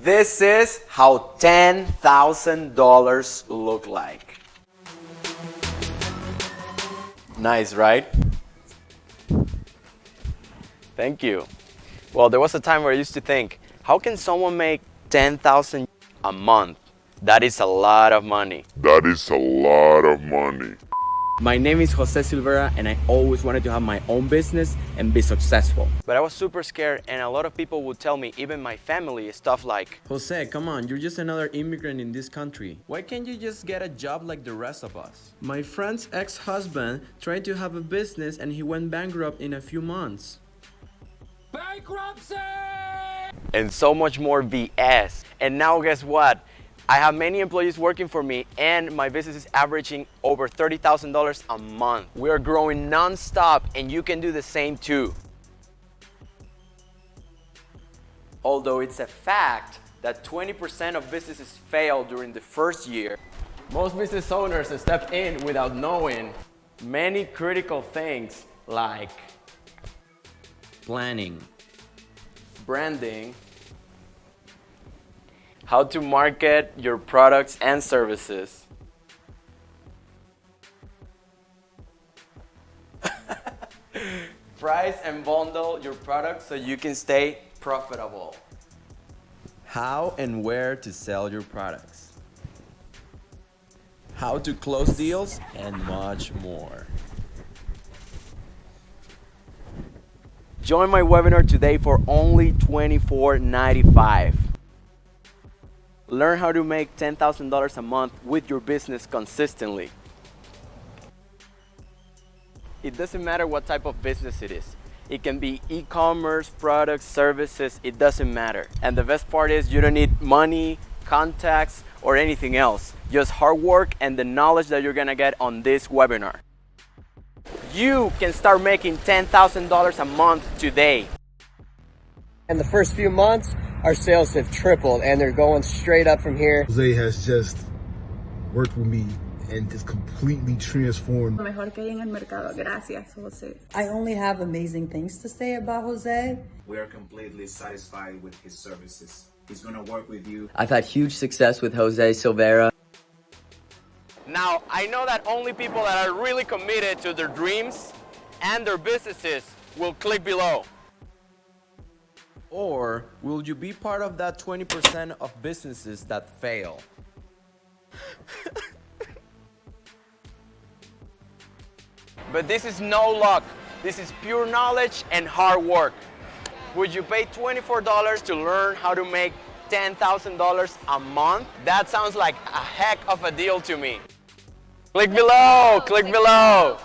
This is how $10,000 look like. Nice, right? Thank you. Well, there was a time where I used to think, how can someone make $10,000 a month? That is a lot of money. That is a lot of money. My name is Jose Silvera, and I always wanted to have my own business and be successful. But I was super scared, and a lot of people would tell me, even my family, stuff like, Jose, come on, you're just another immigrant in this country. Why can't you just get a job like the rest of us? My friend's ex-husband tried to have a business and he went bankrupt in a few months. Bankruptcy! and so much more BS. And now guess what? I have many employees working for me and my business is averaging over $30,000 a month. We're growing non-stop and you can do the same too. Although it's a fact that 20% of businesses fail during the first year, most business owners step in without knowing many critical things like Planning, branding, how to market your products and services, price and bundle your products so you can stay profitable, how and where to sell your products, how to close deals, and much more. Join my webinar today for only $24.95. Learn how to make $10,000 a month with your business consistently. It doesn't matter what type of business it is. It can be e-commerce, products, services, it doesn't matter. And the best part is you don't need money, contacts, or anything else. Just hard work and the knowledge that you're gonna get on this webinar. You can start making $10,000 a month today. In the first few months, our sales have tripled and they're going straight up from here. Jose has just worked with me and just completely transformed. Mejor que hay en el mercado. Gracias, Jose. I only have amazing things to say about Jose. We are completely satisfied with his services. He's going to work with you. I've had huge success with Jose Silvera. Now, I know that only people that are really committed to their dreams and their businesses will click below. Or will you be part of that 20% of businesses that fail? But this is no luck. This is pure knowledge and hard work. Would you pay $24 to learn how to make $10,000 a month? That sounds like a heck of a deal to me. Click below, click below.